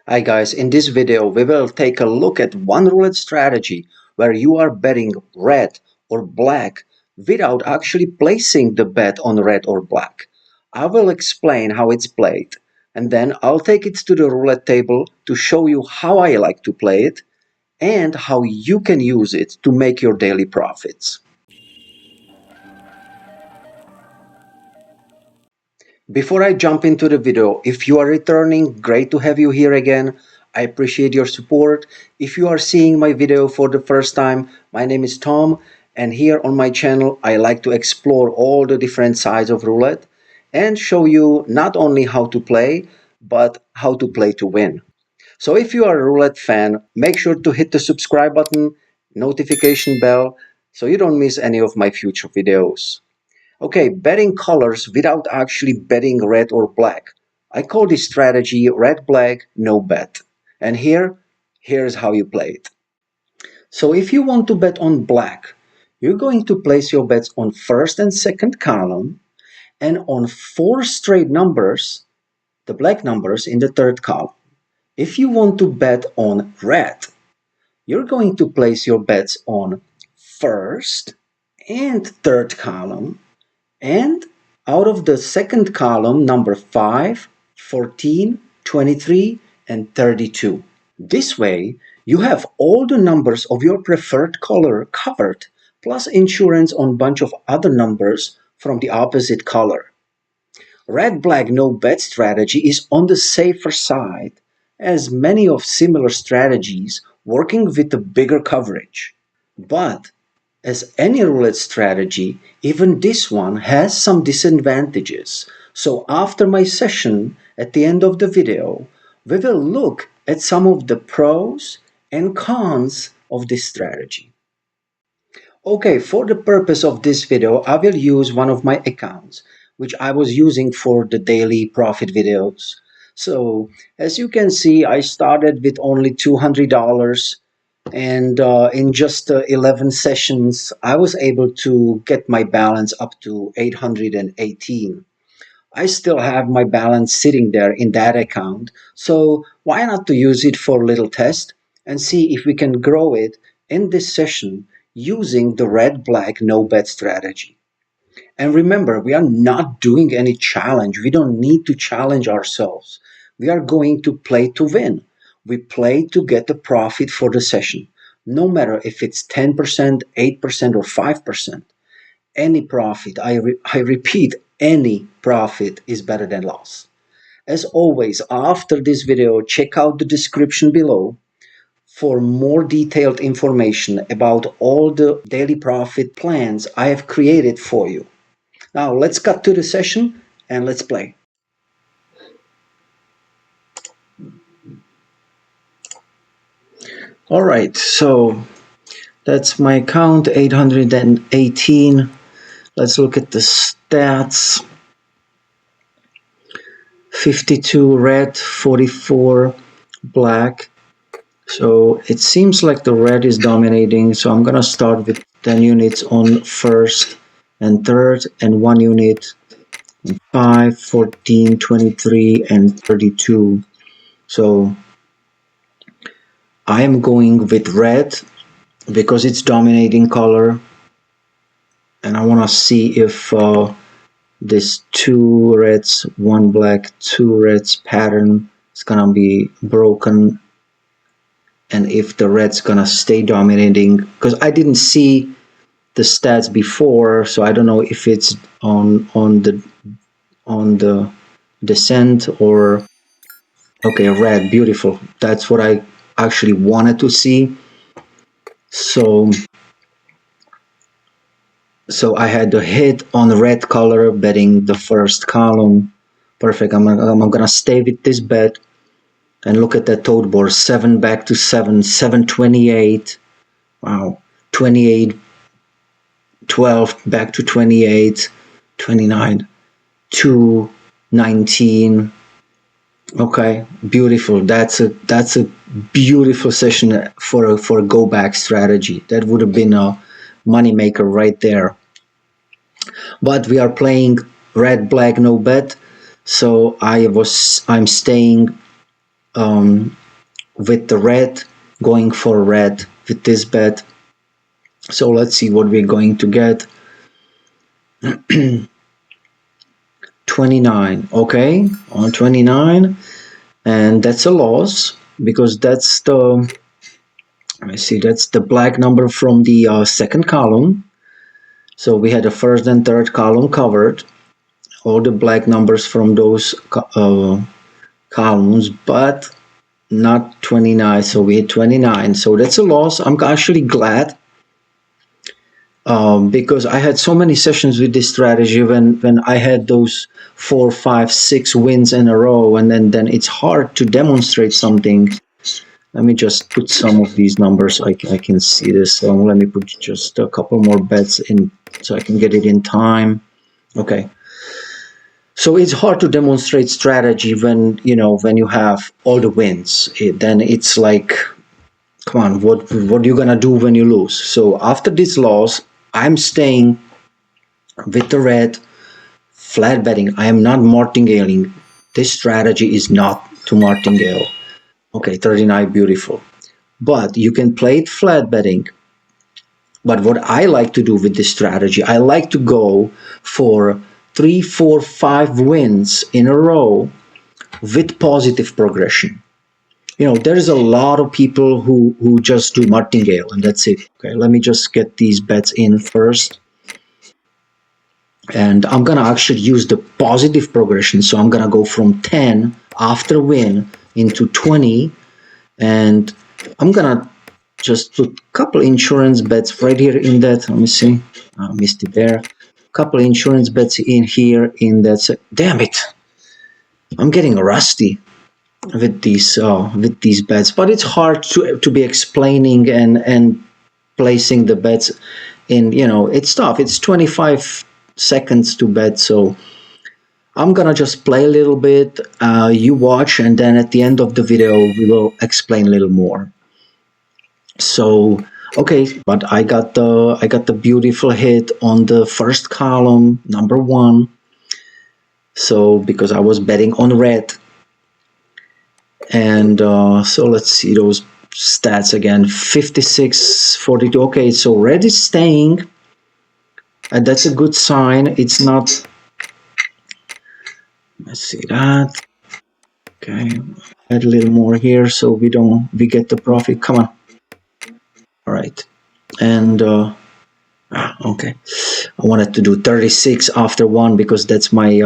Hi guys, in this video we will take a look at one roulette strategy where you are betting red or black without actually placing the bet on red or black. I will explain how it's played and then I'll take it to the roulette table to show you how I like to play it and how you can use it to make your daily profits. Before I jump into the video, if you are returning, great to have you here again. I appreciate your support. If you are seeing my video for the first time, my name is Tom, and here on my channel, I like to explore all the different sides of roulette and show you not only how to play, but how to play to win. So if you are a roulette fan, make sure to hit the subscribe button, notification bell, so you don't miss any of my future videos. Okay, betting colors without actually betting red or black. I call this strategy red, black, no bet. And here's how you play it. So if you want to bet on black, you're going to place your bets on first and second column and on four straight numbers, the black numbers in the third column. If you want to bet on red, you're going to place your bets on first and third column and out of the second column, number 5, 14, 23, and 32. This way, you have all the numbers of your preferred color covered, plus insurance on a bunch of other numbers from the opposite color. Red, black, no bet strategy is on the safer side, as many of similar strategies working with a bigger coverage. But as any roulette strategy, even this one has some disadvantages. So after my session, at the end of the video, we will look at some of the pros and cons of this strategy. Okay, for the purpose of this video, I will use one of my accounts, which I was using for the daily profit videos. So as you can see, I started with only $200 and in just 11 sessions I was able to get my balance up to 818. I still have my balance sitting there in that account, so why not to use it for a little test and see if we can grow it in this session using the red black no bet strategy. And remember, we are not doing any challenge. We don't need to challenge ourselves. We are going to play to win. We play to get the profit for the session. No matter if it's 10%, 8%, or 5%. Any profit, I repeat, any profit is better than loss. As always, after this video, check out the description below for more detailed information about all the daily profit plans I have created for you. Now let's cut to the session and let's play. All right, so that's my account, 818. Let's look at the stats. 52 red, 44 black. So it seems like the red is dominating. So I'm gonna start with 10 units on first and third and 1 unit 5, 14, 23, and 32. So I am going with red because it's dominating color, and I want to see if this 2 reds, 1 black, 2 reds pattern is gonna be broken, and if the red's gonna stay dominating, because I didn't see the stats before, so I don't know if it's on the descent or okay, red, beautiful. That's what I actually wanted to see. So I had the hit on the red color betting the first column. Perfect. I'm gonna stay with this bet and look at that total board. 7 back to 7, 728. Wow. 28, 12 back to 28, 29, 2, 19. Okay, beautiful. That's a beautiful session for a go back strategy. That would have been a money maker right there. But we are playing red black no bet, so I'm staying with the red, going for red with this bet. So let's see what we're going to get. 29. Okay, on 29, and that's a loss because that's the, let me see, that's the black number from the second column. So we had the first and third column covered, all the black numbers from those columns, but not 29. So we hit 29. So that's a loss. I'm actually glad, because I had so many sessions with this strategy when I had those 4, 5, 6 wins in a row, and then it's hard to demonstrate something. Let me just put some of these numbers. I can see this. So let me put just a couple more bets in so I can get it in time. Okay. So it's hard to demonstrate strategy when you have all the wins. Then it's like, come on, what are you gonna do when you lose? So after this loss, I'm staying with the red, flat betting. I am not martingaling. This strategy is not to martingale. Okay, 39, beautiful. But you can play it flat betting. But what I like to do with this strategy, I like to go for 3, 4, 5 wins in a row with positive progression. There's a lot of people who just do martingale and that's it. Okay, let me just get these bets in first. And I'm gonna actually use the positive progression. So I'm gonna go from 10 after win into 20, and I'm gonna just put a couple insurance bets right here in that. Let me see, I missed it there. Couple insurance bets in here in that. Damn it, I'm getting rusty with these bets, but it's hard to be explaining and placing the bets in. It's tough. It's 25 seconds to bet, so I'm gonna just play a little bit, you watch, and then at the end of the video we will explain a little more. So okay, but I got the beautiful hit on the first column, number 1. So because I was betting on red, and so let's see those stats again. 56, 42. Okay, so red is staying, and that's a good sign. It's not, let's see that. Okay, add a little more here so we get the profit. Come on. All right, and okay, I wanted to do 36 after 1 because that's my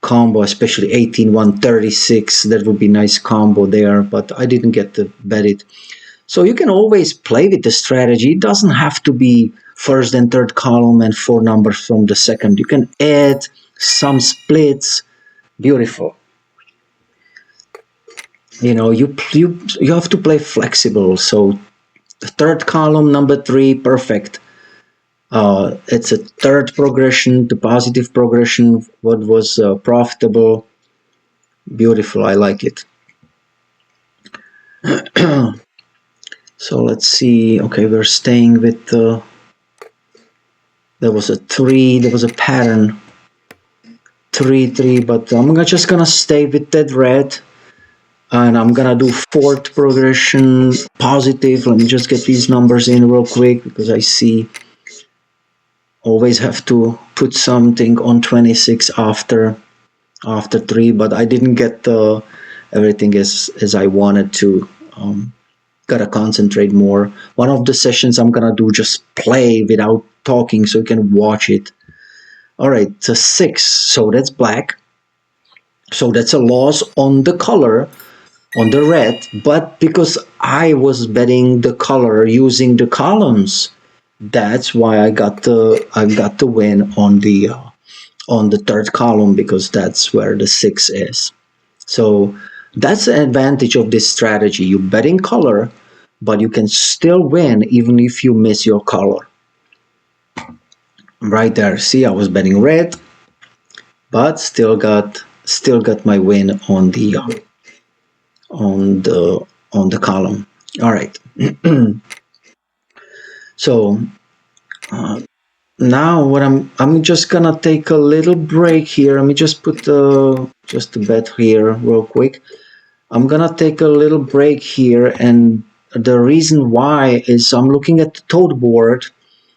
combo, especially 18, 1, 36. That would be nice combo there, but I didn't get to bet it. So you can always play with the strategy. It doesn't have to be first and third column and 4 numbers from the second. You can add some splits. Beautiful. You have to play flexible. So the third column, number 3, perfect. It's a third progression, the positive progression, what was profitable. Beautiful, I like it. So let's see. Okay, we're staying with there was a 3, there was a pattern 3, 3, but I'm just gonna stay with that red, and I'm gonna do fourth progression positive. Let me just get these numbers in real quick because I see always have to put something on 26 after 3, but I didn't get everything as I wanted to. Gotta concentrate more. One of the sessions I'm gonna do just play without talking so you can watch it. All right, so 6, so that's black. So that's a loss on the color, on the red, but because I was betting the color using the columns, that's why I got the win on the third column, because that's where the 6 is. So that's the advantage of this strategy. You bet in color, but you can still win even if you miss your color. Right there, see, I was betting red, but still got my win on the column. All right. So Now what I'm just gonna take a little break here. Let me just put just a bet here real quick. I'm gonna take a little break here, and the reason why is I'm looking at the tote board,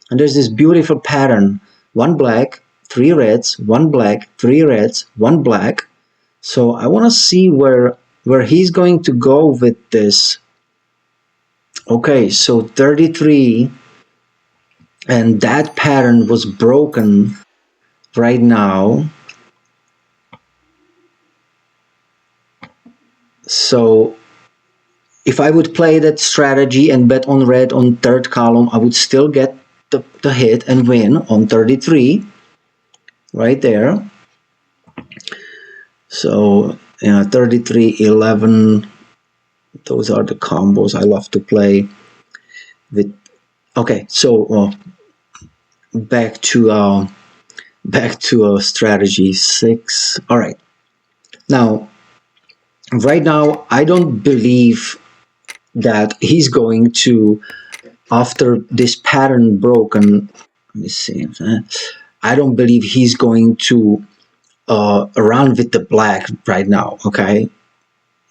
and there's this beautiful pattern: one black, three reds, one black, three reds, one black. So I want to see where he's going to go with this. Okay, so 33, and that pattern was broken right now. So if I would play that strategy and bet on red on third column, I would still get the hit and win on 33 right there. So 33, 11, those are the combos I love to play with. Okay, so back to strategy 6. All right, now right now I don't believe that he's going to, after this pattern broken, let me see, I don't believe he's going to run with the black right now. Okay,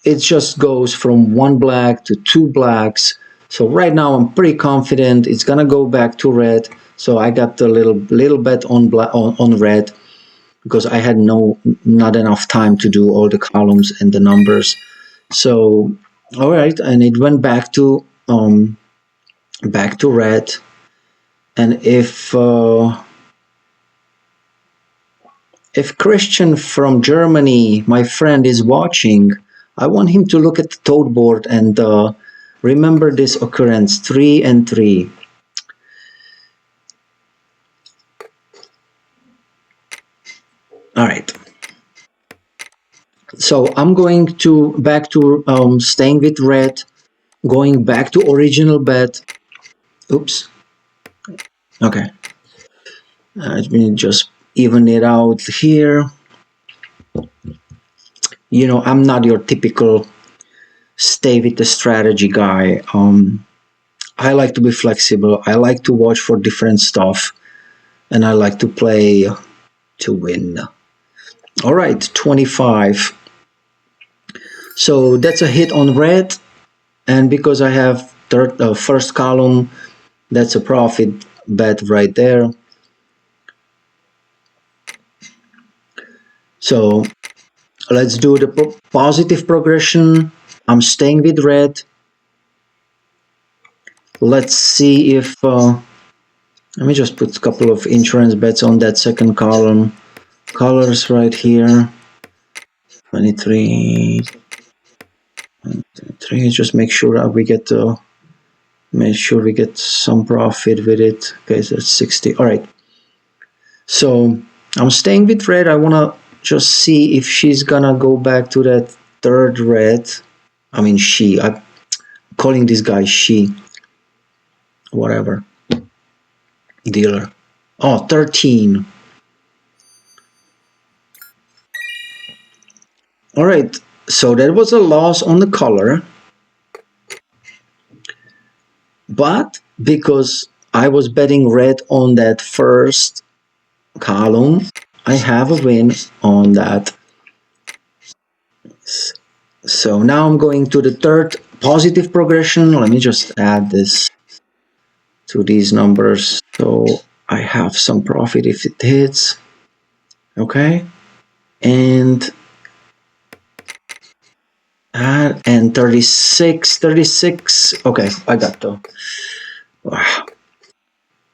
it just goes from one black to two blacks. So right now I'm pretty confident it's gonna go back to red. So I got the little bet on black on red, because I had not enough time to do all the columns and the numbers. So all right, and it went back to red. And if Christian from Germany, my friend, is watching, I want him to look at the tote board and remember this occurrence: 3 and 3. All right. So I'm going to back to staying with red, going back to original bet. Oops. Okay. Let me just even it out here. I'm not your typical stay with the strategy guy. I like to be flexible. I like to watch for different stuff, and I like to play to win. All right, 25. So that's a hit on red, and because I have first column, that's a profit bet right there. So let's do the positive progression. I'm staying with red. Let's see if let me just put a couple of insurance bets on that second column. Colors right here. 23. 3. Just make sure we get some profit with it. Okay, so that's 60. All right. So I'm staying with red. I want to just see if she's gonna go back to that third red. I mean, I'm calling this guy she. Whatever. Dealer. Oh, 13. All right. So that was a loss on the color. But because I was betting red on that first column, I have a win on that. So now I'm going to the third positive progression. Let me just add this to these numbers so I have some profit if it hits. Okay, and 36. Okay, I got the. Wow.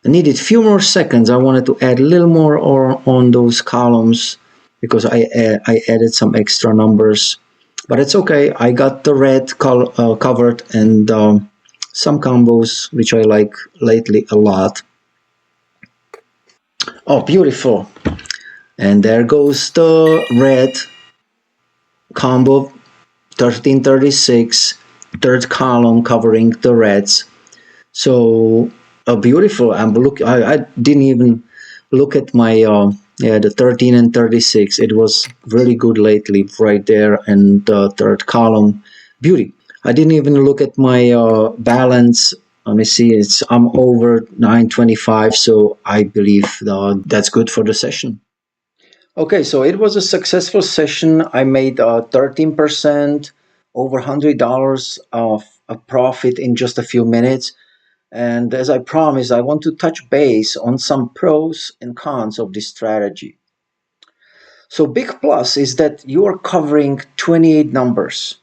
I needed a few more seconds. I wanted to add a little more on those columns because I added some extra numbers, but it's okay. I got the red covered, and some combos which I like lately a lot. Oh, beautiful. And there goes the red combo, 1336, third column covering the reds. So beautiful. I didn't even look at my the 13 and 36. It was really good lately right there, and the third column, beauty. I didn't even look at my balance Let me see. I'm over 925, so I believe that's good for the session. Okay, so it was a successful session. I made 13%, over $100 of a profit in just a few minutes. And as I promised, I want to touch base on some pros and cons of this strategy. So big plus is that you are covering 28 numbers,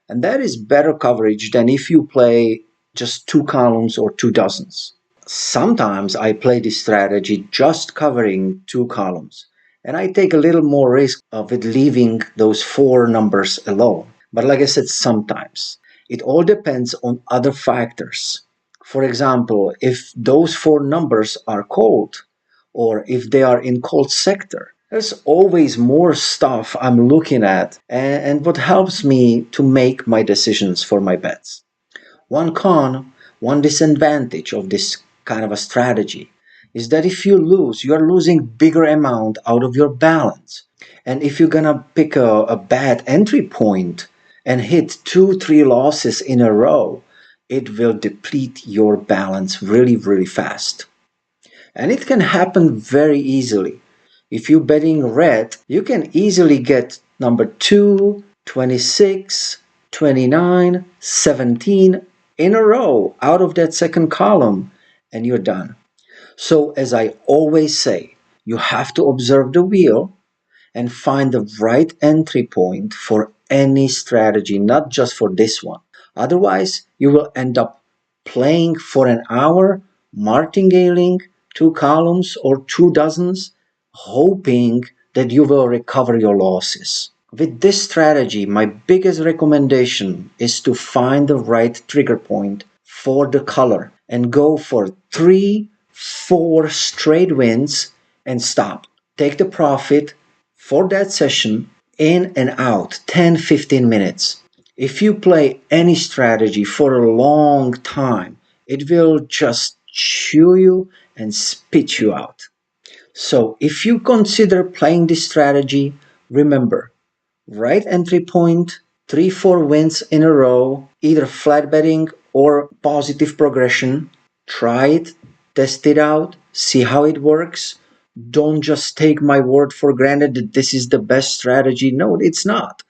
and that is better coverage than if you play just two columns or two dozens. Sometimes I play this strategy just covering two columns, and I take a little more risk of it leaving those four numbers alone. But like I said, sometimes. It all depends on other factors. For example, if those four numbers are cold, or if they are in cold sector, there's always more stuff I'm looking at and what helps me to make my decisions for my bets. One con, one disadvantage of this kind of a strategy is that if you lose, you are losing bigger amount out of your balance. And if you're gonna pick a bad entry point and hit two, three losses in a row, it will deplete your balance really, really fast. And it can happen very easily. If you're betting red, you can easily get number 2, 26, 29, 17 in a row out of that second column, and you're done. So, as I always say, you have to observe the wheel and find the right entry point for any strategy, not just for this one. Otherwise, you will end up playing for an hour, martingaling two columns or two dozens, hoping that you will recover your losses. With this strategy, my biggest recommendation is to find the right trigger point for the color and go for 3, 4 straight wins and stop. Take the profit for that session in and out 10-15 minutes. If you play any strategy for a long time, it will just chew you and spit you out. So if you consider playing this strategy, remember, right entry point, 3-4 wins in a row, either flat betting or positive progression. Try it, test it out, see how it works. Don't just take my word for granted that this is the best strategy. No, it's not.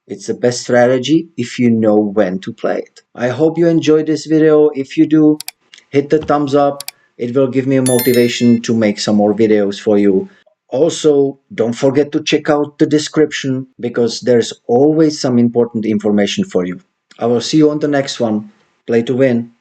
It's the best strategy if you know when to play it. I hope you enjoyed this video. If you do, hit the thumbs up. It will give me a motivation to make some more videos for you. Also, don't forget to check out the description because there's always some important information for you. I will see you on the next one. Play to win.